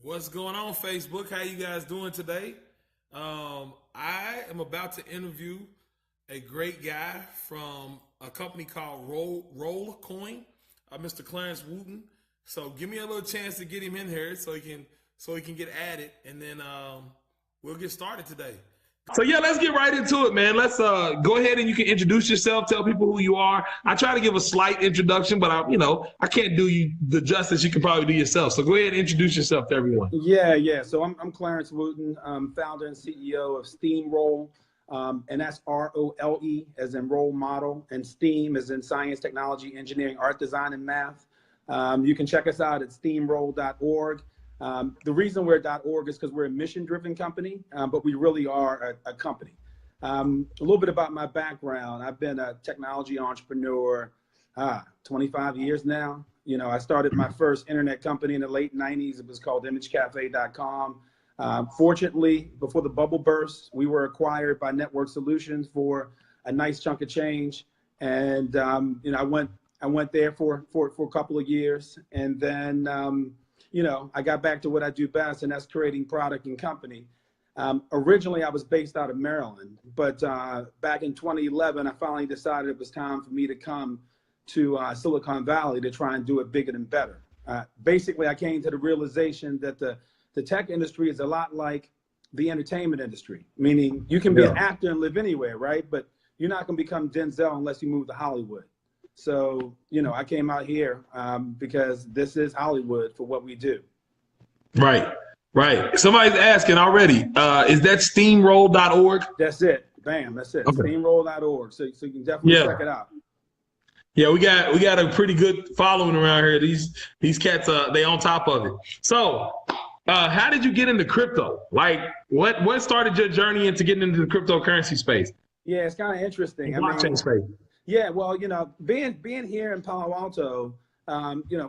What's going on, Facebook? How you guys doing today? I am about to interview a great guy from a company called RoleCoin, Mr. Clarence Wooten. So give me a little chance to get him in here so he can get at it, and then we'll get started today. So yeah, let's get right into it, man. Let's go ahead and you can introduce yourself, tell people who you are. I try to give a slight introduction, but I can't do you the justice you can probably do yourself. So go ahead and introduce yourself to everyone. Yeah. So I'm Clarence Wooten, founder and CEO of STEAMRole, and that's ROLE as in role model, and STEAM as in science, technology, engineering, art, design, and math. You can check us out at STEAMRole.org. The reason we're .org is because we're a mission-driven company, but we really are a company. A little bit about my background. I've been a technology entrepreneur 25 years now. I started my first internet company in the late 90s. It was called imagecafe.com. Fortunately, before the bubble burst, we were acquired by Network Solutions for a nice chunk of change. And, I went there for a couple of years. And then, I got back to what I do best, and that's creating product and company. Originally, I was based out of Maryland, but back in 2011, I finally decided it was time for me to come to Silicon Valley to try and do it bigger and better. Basically, I came to the realization that the tech industry is a lot like the entertainment industry, meaning you can be an actor and live anywhere, right? But you're not going to become Denzel unless you move to Hollywood. So, I came out here because this is Hollywood for what we do. Right. Somebody's asking already, is that steamroll.org? That's it. Bam. That's it. Okay. Steamroll.org. So you can definitely check it out. Yeah, we got a pretty good following around here. These cats, they on top of it. So how did you get into crypto? Like what started your journey into getting into the cryptocurrency space? Yeah, it's kind of interesting. Blockchain space. Yeah, well, being here in Palo Alto,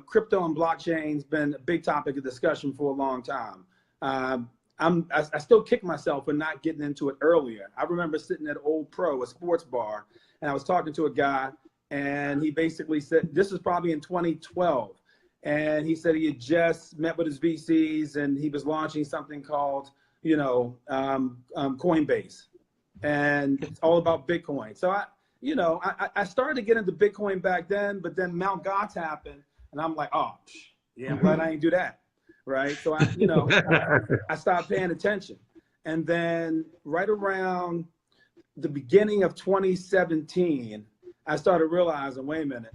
crypto and blockchain's been a big topic of discussion for a long time. I still kick myself for not getting into it earlier. I remember sitting at Old Pro, a sports bar, and I was talking to a guy, and he basically said, this was probably in 2012, and he said he had just met with his VCs, and he was launching something called, Coinbase, and it's all about Bitcoin. So I started to get into Bitcoin back then, but then Mt. Gox happened, and I'm like, oh, yeah, I'm glad I didn't do that, right? So I stopped paying attention, and then right around the beginning of 2017, I started realizing, wait a minute,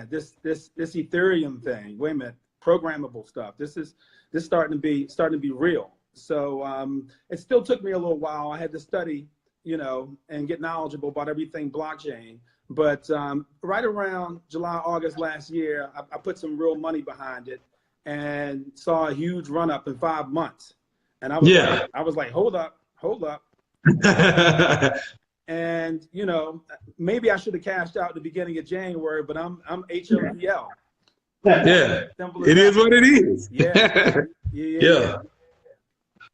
this Ethereum thing, wait a minute, programmable stuff. This is starting to be real. So it still took me a little while. I had to study, and get knowledgeable about everything blockchain. But right around July, August last year, I put some real money behind it and saw a huge run up in 5 months. And I was like, hold up. And, maybe I should have cashed out at the beginning of January, but I'm HODL. Yeah, it is what it is. Yeah.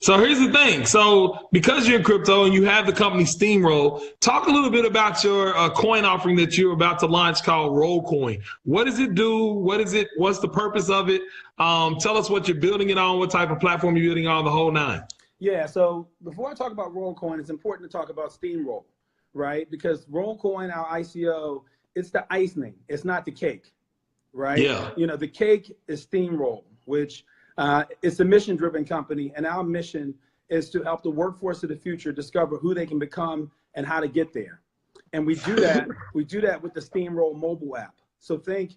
So here's the thing. So because you're in crypto and you have the company STEAMRole, talk a little bit about your coin offering that you're about to launch called RoleCoin. What does it do? What is it? What's the purpose of it? Tell us what you're building it on, what type of platform you're building on, the whole nine. Yeah, so before I talk about RoleCoin, it's important to talk about STEAMRole, right? Because RoleCoin, our ICO, it's the icing. It's not the cake, right? Yeah. The cake is STEAMRole, which it's a mission-driven company, and our mission is to help the workforce of the future discover who they can become and how to get there. And we do that. We do that with the STEAMRole mobile app. So think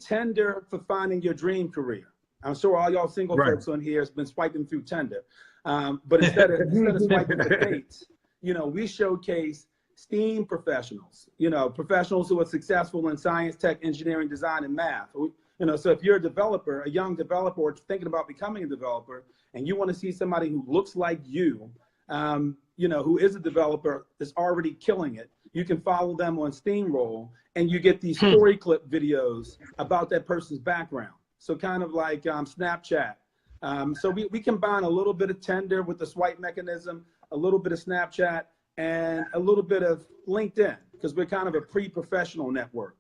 Tinder for finding your dream career. I'm sure all y'all single folks on here has been swiping through Tinder, but instead of swiping for dates, we showcase STEAM professionals. Professionals who are successful in science, tech, engineering, design, and math. So if you're a developer, a young developer, or thinking about becoming a developer, and you want to see somebody who looks like you, who is a developer that's already killing it, you can follow them on STEAMRole, and you get these story clip videos about that person's background. So kind of like Snapchat. So we combine a little bit of Tinder with the swipe mechanism, a little bit of Snapchat, and a little bit of LinkedIn, because we're kind of a pre-professional network.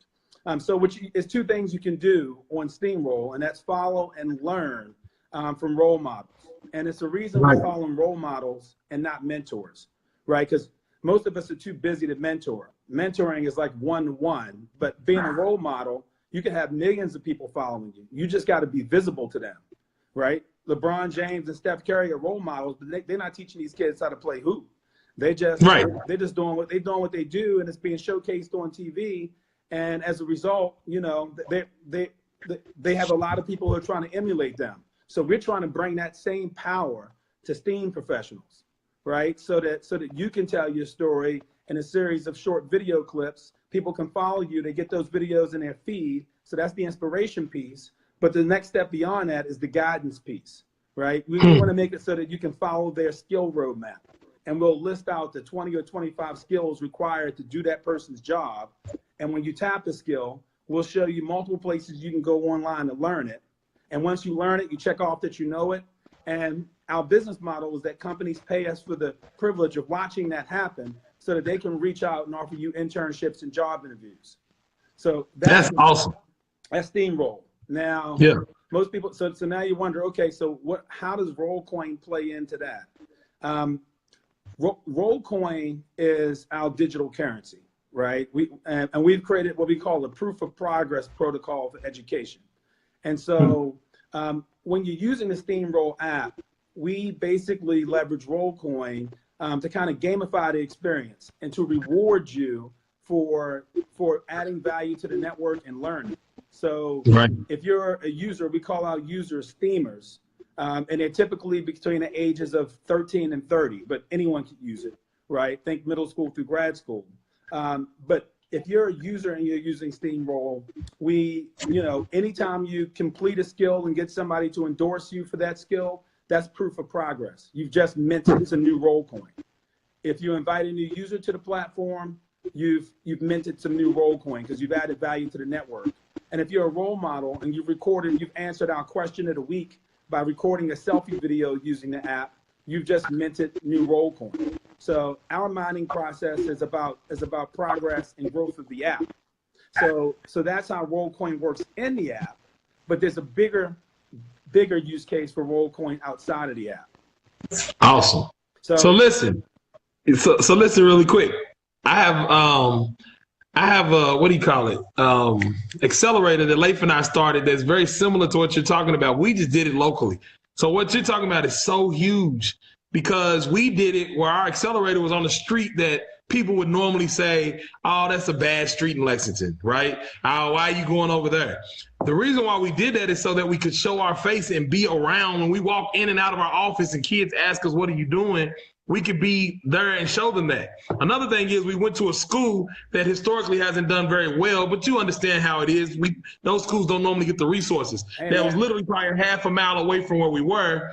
So which is two things you can do on STEAMRole, and that's follow and learn from role models. And it's the reason we call them role models and not mentors, right? Because most of us are too busy to mentor. Mentoring is like one-to-one, but being a role model, you can have millions of people following you. You just got to be visible to them, right? LeBron James and Steph Curry are role models, but they're not teaching these kids how to play hoop. They're just doing what they do, and it's being showcased on TV. And as a result, you know, they have a lot of people who are trying to emulate them. So we're trying to bring that same power to STEAM professionals, right? So that you can tell your story in a series of short video clips. People can follow you. They get those videos in their feed. So that's the inspiration piece. But the next step beyond that is the guidance piece, right? We want to make it so that you can follow their skill roadmap. And we'll list out the 20 or 25 skills required to do that person's job. And when you tap the skill, we'll show you multiple places you can go online to learn it. And once you learn it, you check off that you know it. And our business model is that companies pay us for the privilege of watching that happen so that they can reach out and offer you internships and job interviews. So that's awesome. That's STEAMRole. Now, most people, so now you wonder, okay, so how does RoleCoin play into that? RoleCoin is our digital currency, right? And we've created what we call a proof of progress protocol for education. And so when you're using the STEAMRole app, we basically leverage RoleCoin to kind of gamify the experience and to reward you for adding value to the network and learning. So if you're a user, we call our users STEAMers. And they're typically between the ages of 13 and 30, but anyone can use it, right? Think middle school through grad school. But if you're a user and you're using STEAMRole, anytime you complete a skill and get somebody to endorse you for that skill, that's proof of progress. You've just minted some new RoleCoin. If you invite a new user to the platform, you've minted some new RoleCoin because you've added value to the network. And if you're a role model and you've answered our question of the week by recording a selfie video using the app, you've just minted new RoleCoin. So our mining process is about progress and growth of the app. So that's how RoleCoin works in the app, but there's a bigger use case for RoleCoin outside of the app. Awesome. So listen really quick. I have what do you call it? Accelerator that Leif and I started that's very similar to what you're talking about. We just did it locally. So what you're talking about is so huge because we did it where our accelerator was on the street that people would normally say, oh, that's a bad street in Lexington, right? Oh, why are you going over there? The reason why we did that is so that we could show our face and be around when we walk in and out of our office and kids ask us, what are you doing? We could be there and show them that. Another thing is we went to a school that historically hasn't done very well, but you understand how it is. Those schools don't normally get the resources. That was literally probably half a mile away from where we were.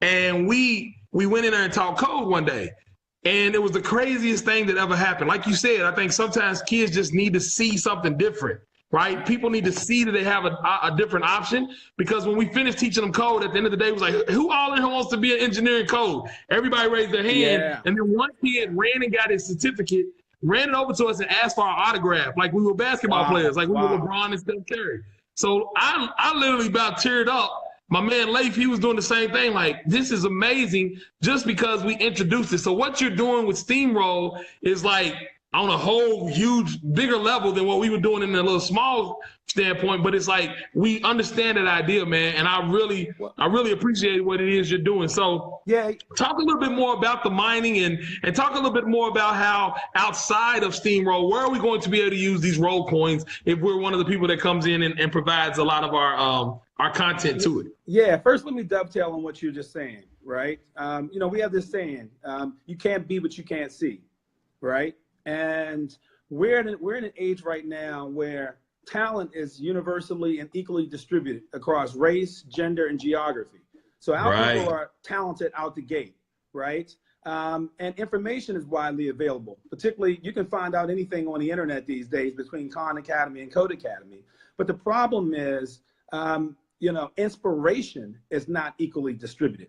And we went in there and taught code one day. And it was the craziest thing that ever happened. Like you said, I think sometimes kids just need to see something different, right? People need to see that they have a different option, because when we finished teaching them code, at the end of the day, it was like, who all in here wants to be an engineer in code? Everybody raised their hand. And then one kid ran and got his certificate, ran it over to us and asked for our autograph, like we were basketball players, like we were LeBron and Steph Curry. So I literally about teared up. My man Leif, he was doing the same thing. Like, this is amazing just because we introduced it. So what you're doing with STEAMRole is like on a whole huge, bigger level than what we were doing in a little small standpoint. But it's like, we understand that idea, man. And I really appreciate what it is you're doing. So talk a little bit more about the mining and talk a little bit more about how outside of STEAMRole, where are we going to be able to use these role coins if we're one of the people that comes in and provides a lot of our content to it. Yeah, first let me dovetail on what you're just saying, right? We have this saying, you can't be what you can't see, right? And we're in an age right now where talent is universally and equally distributed across race, gender, and geography. So our people are talented out the gate, right? And information is widely available. Particularly, you can find out anything on the internet these days between Khan Academy and Code Academy. But the problem is, inspiration is not equally distributed,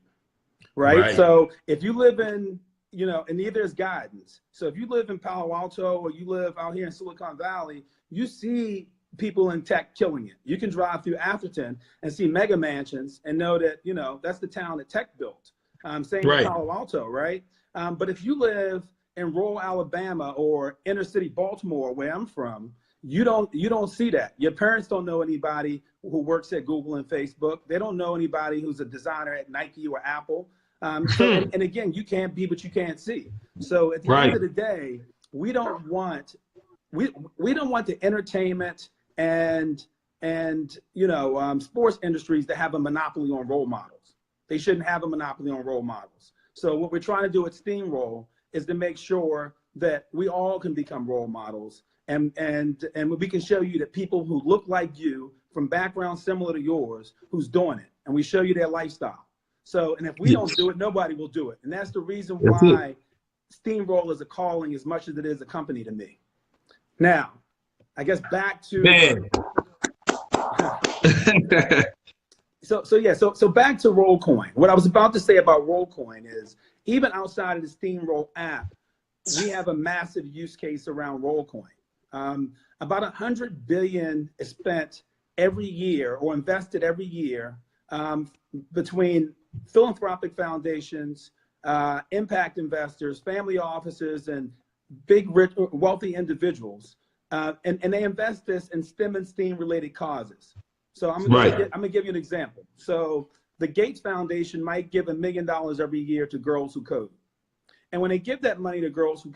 right? So if you live in, and neither is guidance. So if you live in Palo Alto or you live out here in Silicon Valley, you see people in tech killing it. You can drive through Atherton and see mega mansions and know that, you know, that's the town that tech built. Same with Palo Alto, right? But if you live in rural Alabama or inner city Baltimore, where I'm from, you don't see that. Your parents don't know anybody who works at Google and Facebook. They don't know anybody who's a designer at Nike or Apple. And again, you can't be what you can't see. So at the end of the day, we don't want the entertainment and you know, sports industries to have a monopoly on role models. They shouldn't have a monopoly on role models. So what we're trying to do at STEAMRole is to make sure that we all can become role models, and we can show you that people who look like you from backgrounds similar to yours, who's doing it, and we show you their lifestyle. So, and if we don't do it, nobody will do it. And that's the reason why STEAMRole is a calling as much as it is a company to me. Now, I guess back to so back to RoleCoin. What I was about to say about RoleCoin is, even outside of the STEAMRole app, we have a massive use case around RoleCoin. About 100 billion is spent every year or invested every year between philanthropic foundations, impact investors, family offices, and big, rich, wealthy individuals. And they invest this in STEM and STEAM related causes. So I'm gonna give you an example. So the Gates Foundation might give $1 million every year to Girls Who Code. And when they give that money to Girls Who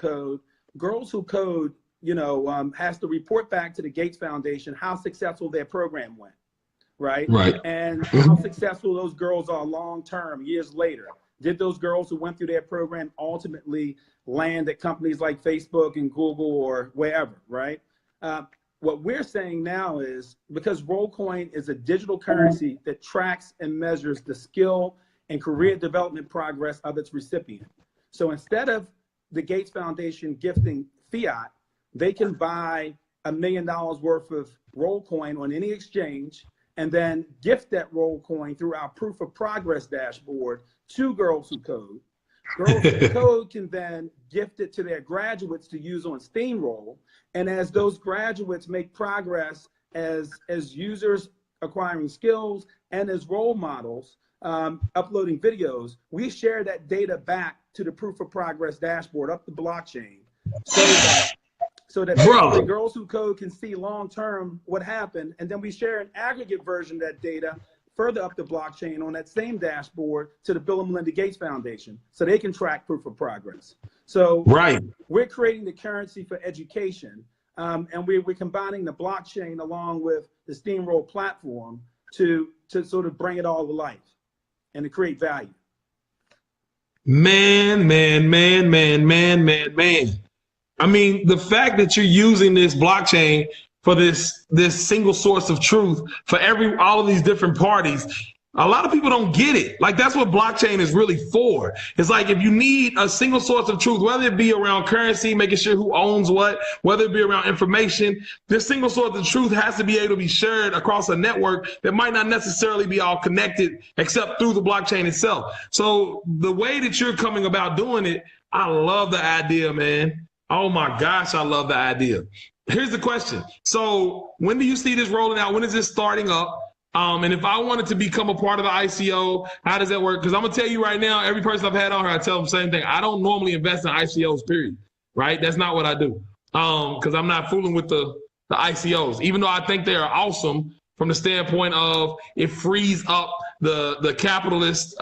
Code, you know, has to report back to the Gates Foundation how successful their program went, right? And how successful those girls are long-term, years later. Did those girls who went through their program ultimately land at companies like Facebook and Google or wherever, right? What we're saying now is, because RoleCoin is a digital currency that tracks and measures the skill and career development progress of its recipient. So instead of the Gates Foundation gifting fiat, they can buy $1 million worth of RoleCoin on any exchange and then gift that RoleCoin through our proof of progress dashboard to Girls Who Code. Girls Who Code can then gift it to their graduates to use on STEAMRole. And as those graduates make progress as users acquiring skills and as role models, uploading videos, we share that data back to the proof of progress dashboard up the blockchain so that the Girls Who Code can see long-term what happened. And then we share an aggregate version of that data further up the blockchain on that same dashboard to the Bill and Melinda Gates Foundation, so they can track proof of progress. So we're creating the currency for education, and we're combining the blockchain along with the STEAMRole platform to sort of bring it all to life and to create value. Man. I mean, the fact that you're using this blockchain for this single source of truth for all of these different parties, a lot of people don't get it. Like, that's what blockchain is really for. It's like, if you need a single source of truth, whether it be around currency, making sure who owns what, whether it be around information, this single source of truth has to be able to be shared across a network that might not necessarily be all connected except through the blockchain itself. So the way that you're coming about doing it, I love the idea, man. Oh my gosh, I love the idea. Here's the question. So when do you see this rolling out? When is this starting up? And if I wanted to become a part of the ICO, how does that work? Because I'm going to tell you right now, every person I've had on here, I tell them the same thing. I don't normally invest in ICOs, period. Right? That's not what I do. Because I'm not fooling with the ICOs, even though I think they are awesome from the standpoint of it frees up the capitalist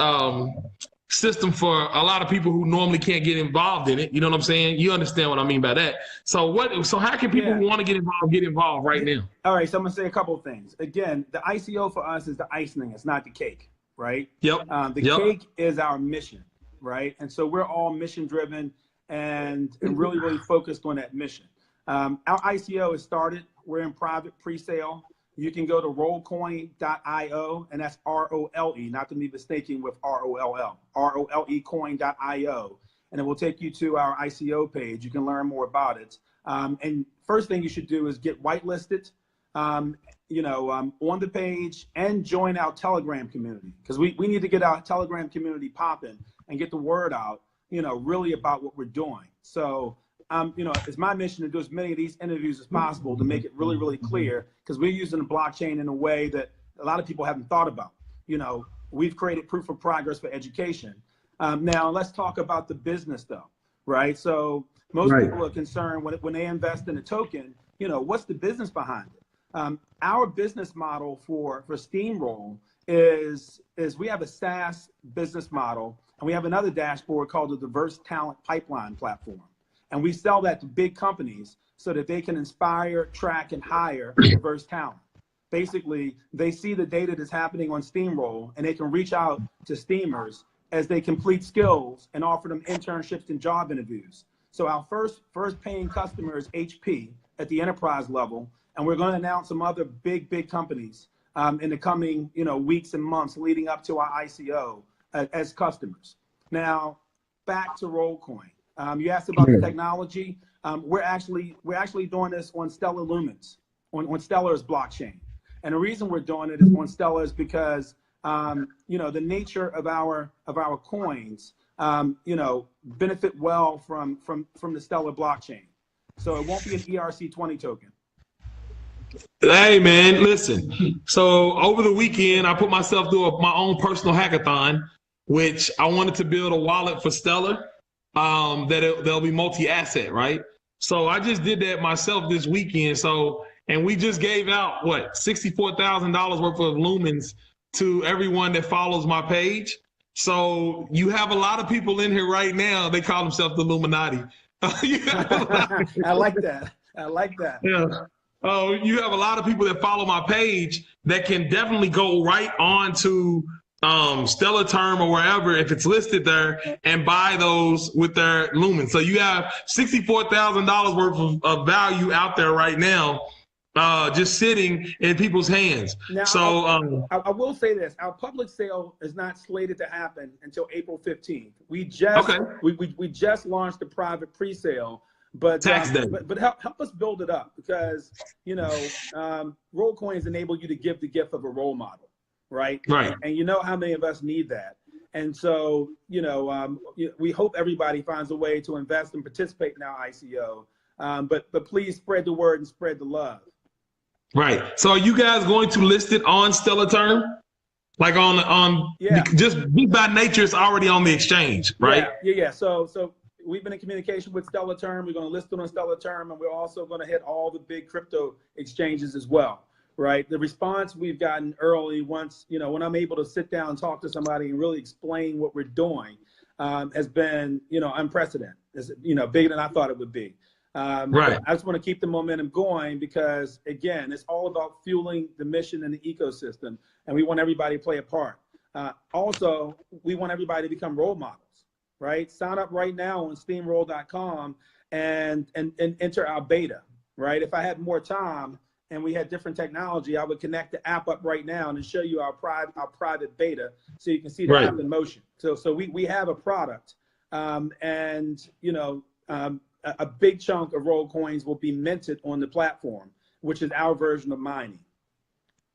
system for a lot of people who normally can't get involved in it. You know what I'm saying? You understand what I mean by that. So how can people who want to get involved right now? All right, so I'm gonna say a couple of things. Again, the ICO for us is the icing, it's not the cake, right? The cake is our mission, right? And so we're all mission driven and really focused on that mission. Our ICO is started. We're in private pre-sale. You can go to rolecoin.io, and that's ROLE, not to be mistaken with ROLL, rolecoin.io, and it will take you to our ICO page. You can learn more about it. And first thing you should do is get whitelisted, on the page, and join our Telegram community, because we need to get our Telegram community popping and get the word out, really about what we're doing. So it's my mission to do as many of these interviews as possible to make it really, really clear, because we're using the blockchain in a way that a lot of people haven't thought about. We've created proof of progress for education. Now let's talk about the business though, right? So most people are concerned when they invest in a token, what's the business behind it? Our business model for STEAMRole is we have a SaaS business model, and we have another dashboard called the Diverse Talent Pipeline Platform. And we sell that to big companies so that they can inspire, track, and hire diverse talent. Basically, they see the data that's happening on STEAMRole, and they can reach out to STEAMers as they complete skills and offer them internships and job interviews. So our first paying customer is HP at the enterprise level, and we're going to announce some other big companies in the coming weeks and months leading up to our ICO as customers. Now, back to RoleCoin. You asked about the technology. We're actually doing this on Stellar Lumens, on Stellar's blockchain. And the reason we're doing it is on Stellar is because the nature of our coins benefit well from the Stellar blockchain. So it won't be an ERC20 token. Hey man, listen. So over the weekend, I put myself through my own personal hackathon, which I wanted to build a wallet for Stellar. They'll be multi-asset, right? So I just did that myself this weekend. And we just gave out what, $64,000 worth of lumens to everyone that follows my page. So you have a lot of people in here right now. They call themselves the Illuminati. I like that. I like that. Yeah. Oh, you have a lot of people that follow my page that can definitely go right on to Stellar Term or wherever, if it's listed there, and buy those with their lumens. So you have $64,000 worth of value out there right now, just sitting in people's hands. Now, so I will say this: our public sale is not slated to happen until April 15th. We just launched the private pre-sale, but but help us build it up, because RoleCoins enable you to give the gift of a role model. Right. And how many of us need that? And so, we hope everybody finds a way to invest and participate in our ICO. But please spread the word and spread the love. Right. So are you guys going to list it on Stellar Term? Like just by nature, it's already on the exchange, right? Yeah. So we've been in communication with Stellar Term. We're going to list it on Stellar Term, and we're also going to hit all the big crypto exchanges as well. Right. The response we've gotten early, once, when I'm able to sit down and talk to somebody and really explain what we're doing, has been, unprecedented. It's, bigger than I thought it would be. I just want to keep the momentum going, because, again, it's all about fueling the mission and the ecosystem, and we want everybody to play a part. Also, we want everybody to become role models, right? Sign up right now on STEAMRole.com and enter our beta, right? If I had more time and we had different technology, I would connect the app up right now and show you our private beta, so you can see the app in motion. So we have a product, and a big chunk of RoleCoins will be minted on the platform, which is our version of mining.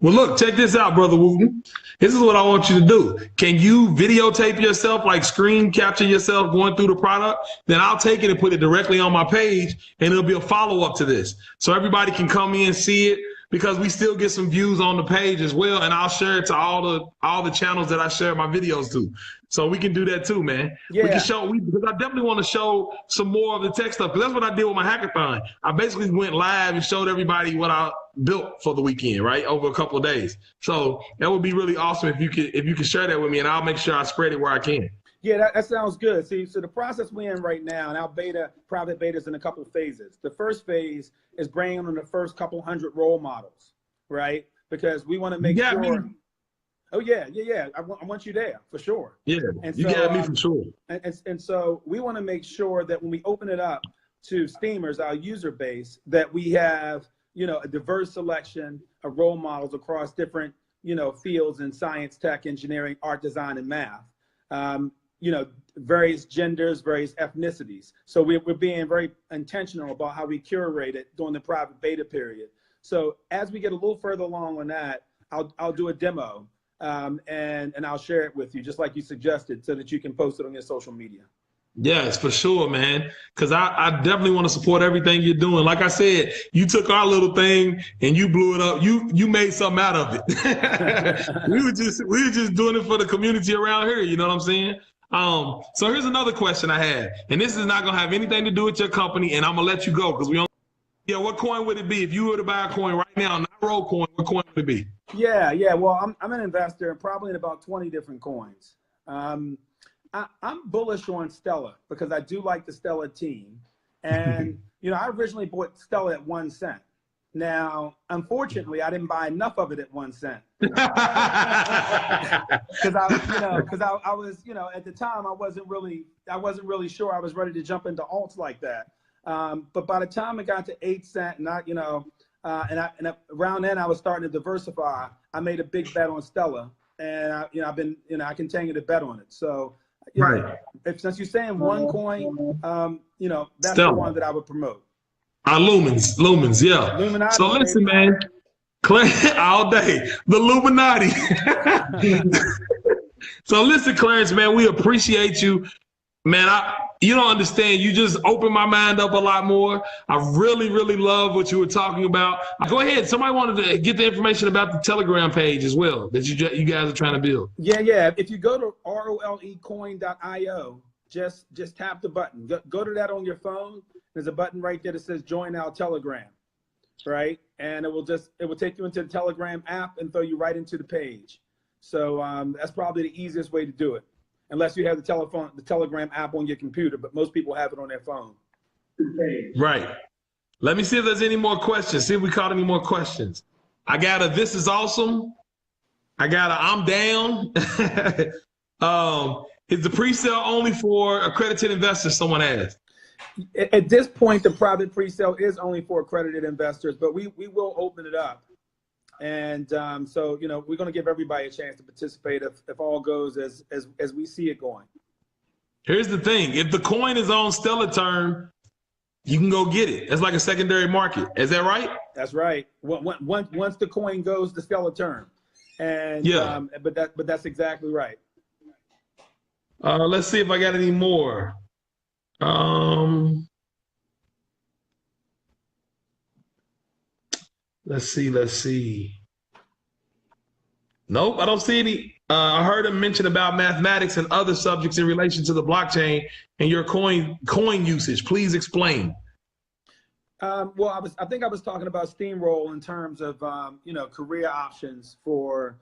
Well, look, check this out, Brother Wooten. This is what I want you to do. Can you videotape yourself, like screen capture yourself going through the product? Then I'll take it and put it directly on my page, and it'll be a follow-up to this. So everybody can come in and see it, because we still get some views on the page as well, and I'll share it to all the channels that I share my videos to. So we can do that too, man. Yeah. We can show, because I definitely want to show some more of the tech stuff, because that's what I did with my hackathon. I basically went live and showed everybody what I built for the weekend, right, over a couple of days. So that would be really awesome if you could share that with me, and I'll make sure I spread it where I can. Yeah, that sounds good. See, so the process we're in right now, and our private beta is in a couple of phases. The first phase is bringing on the first couple hundred role models, right? Because we want to make sure. Oh yeah. I want you there for sure. Yeah, and you got me for sure. And so we want to make sure that when we open it up to Steamers, our user base, that we have a diverse selection of role models across different fields in science, tech, engineering, art, design, and math. Various genders, various ethnicities. So we're being very intentional about how we curate it during the private beta period. So as we get a little further along on that, I'll do a demo, and I'll share it with you, just like you suggested, so that you can post it on your social media. Yes, for sure, man. Because I definitely want to support everything you're doing. Like I said, you took our little thing and you blew it up. You made something out of it. we were just doing it for the community around here. You know what I'm saying? So here's another question I had, and this is not gonna have anything to do with your company, and I'm gonna let you go because we don't. Yeah, what coin would it be if you were to buy a coin right now, not RoleCoin? What coin would it be? Yeah. Well, I'm an investor, probably in about 20 different coins. I'm bullish on Stellar because I do like the Stellar team. And, I originally bought Stellar at 1 cent. Now, unfortunately, I didn't buy enough of it at 1 cent. Because I was, at the time I wasn't really sure I was ready to jump into alts like that. But by the time it got to 8 cent, and around then I was starting to diversify. I made a big bet on Stellar, and I continue to bet on it. So, since you're saying one coin, that's Stellar, the one that I would promote. Lumens, yeah. Illuminati, so listen, man, all day, the Illuminati. So listen, Clarence, man, we appreciate you. Man, you don't understand. You just opened my mind up a lot more. I really, really love what you were talking about. Go ahead. Somebody wanted to get the information about the Telegram page as well that you guys are trying to build. Yeah. If you go to rolecoin.io, just tap the button. Go to that on your phone. There's a button right there that says join our Telegram, right? And it will take you into the Telegram app and throw you right into the page. So that's probably the easiest way to do it. Unless you have the Telegram app on your computer, but most people have it on their phone. Right. Let me see if there's any more questions. See if we caught any more questions. I got a "this is awesome." I got a "I'm down." Is the pre-sale only for accredited investors? Someone asked. At this point, the private pre-sale is only for accredited investors, but we will open it up. And so, we're going to give everybody a chance to participate if all goes as we see it going. Here's the thing. If the coin is on Stellar Term, you can go get it. It's like a secondary market. Is that right? That's right. Once the coin goes to Stellar Term. And yeah. But that's exactly right. Let's see if I got any more. Let's see. Nope, I don't see any. I heard him mention about mathematics and other subjects in relation to the blockchain and your coin usage. Please explain. Well, I think I was talking about STEAMRole in terms of career options for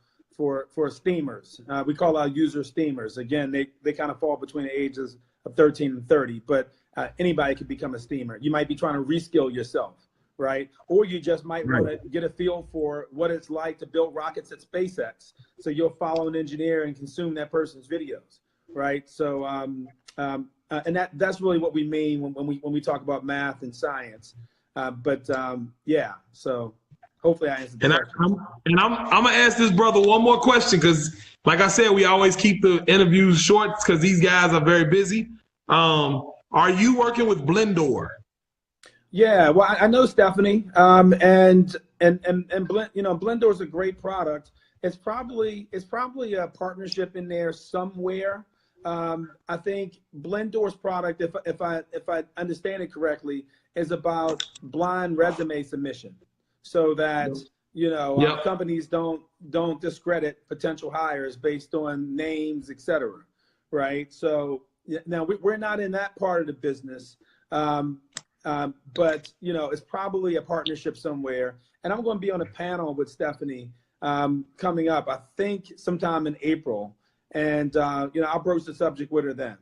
steamers. We call our users steamers. Again, they kind of fall between the ages of 13 and 30, but anybody can become a steamer. You might be trying to reskill yourself. Right? Or you just might want to get a feel for what it's like to build rockets at SpaceX. So you'll follow an engineer and consume that person's videos, right? So, and that's really what we mean when we talk about math and science. Yeah, so hopefully I answered the question. I'm gonna ask this brother one more question because, like I said, we always keep the interviews short because these guys are very busy. Are you working with Blendor? Yeah, well, I know Stephanie, and Blendor is a great product. It's probably a partnership in there somewhere. I think Blendor's product, if I understand it correctly, is about blind resume submission, so that companies don't discredit potential hires based on names, etc. Right? So now we're not in that part of the business. But it's probably a partnership somewhere, and I'm going to be on a panel with Stephanie coming up, I think sometime in April, and I'll broach the subject with her then.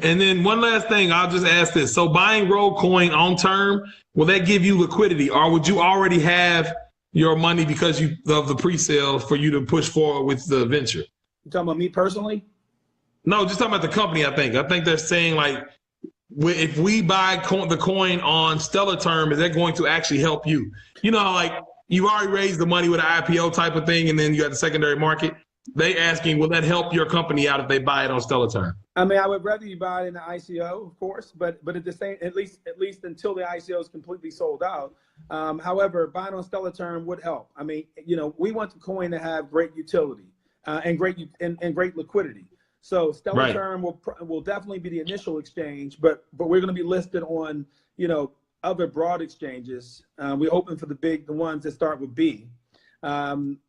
And then one last thing, I'll just ask this: so buying RoleCoin on term, will that give you liquidity, or would you already have your money because of the pre-sale for you to push forward with the venture? You talking about me personally? No, just talking about the company. I think they're saying like, if we buy the coin on Stellar Term, is that going to actually help you? Like you've already raised the money with an IPO type of thing, and then you got the secondary market. They asking, will that help your company out if they buy it on Stellar Term? I mean, I would rather you buy it in the ICO, of course, but at the same, at least until the ICO is completely sold out. However, buying on Stellar Term would help. I mean, we want the coin to have great utility and great liquidity. So Stellar Right. Term will definitely be the initial exchange, but we're going to be listed on, you know, other broad exchanges. We're hoping for the ones that start with B. And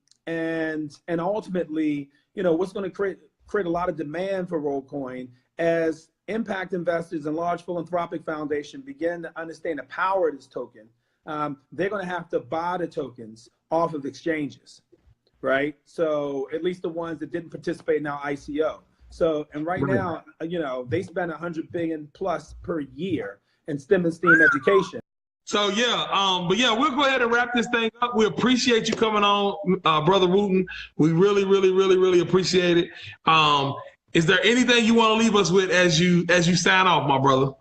ultimately, you know, what's going to create a lot of demand for RoleCoin as impact investors and large philanthropic foundations begin to understand the power of this token. They're going to have to buy the tokens off of exchanges, right? So at least the ones that didn't participate in our ICO. So, and right now, you know, they spend $100 billion plus per year in STEM and STEAM education. So yeah, but yeah, we'll go ahead and wrap this thing up. We appreciate you coming on, Brother Wooten. We really, really, really, really appreciate it. Is there anything you want to leave us with as you sign off, my brother?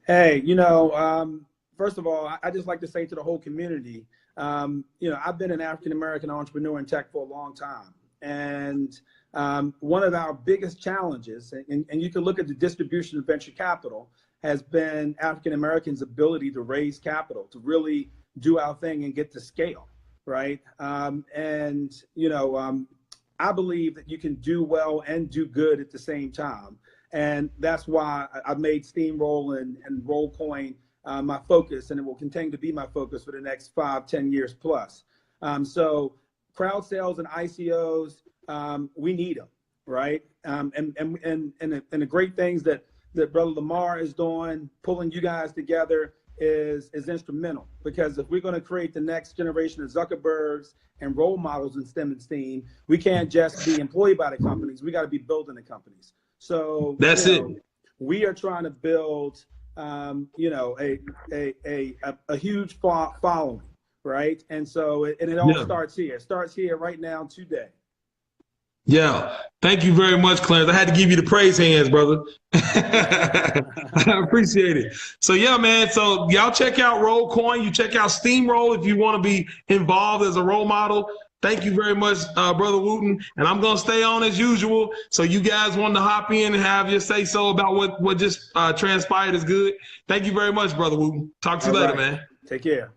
Hey, you know, first of all, I just like to say to the whole community, you know, I've been an African-American entrepreneur in tech for a long time. And one of our biggest challenges, and you can look at the distribution of venture capital, has been African-Americans' ability to raise capital, to really do our thing and get to scale, right? And, you know, I believe that you can do well and do good at the same time. And that's why I've made STEAMRole and RoleCoin my focus, and it will continue to be my focus for the next 5-10 years plus. So crowd sales and ICOs, we need them, right? And the great things that Brother Lamar is doing, pulling you guys together, is instrumental, because if we're going to create the next generation of Zuckerbergs and role models in STEM and STEAM, we can't just be employed by the companies. We got to be building the companies. So that's it. We are trying to build, you know, a huge following, right? And so it all starts here. It starts here right now today. Yeah, thank you very much, Clarence. I had to give you the praise hands, brother. I appreciate it. So yeah, man. So y'all check out RoleCoin. You check out STEAMRole if you want to be involved as a role model. Thank you very much, Brother Wooten. And I'm gonna stay on as usual. So you guys want to hop in and have your say so about what just transpired is good. Thank you very much, Brother Wooten. Talk to you later, man. Take care.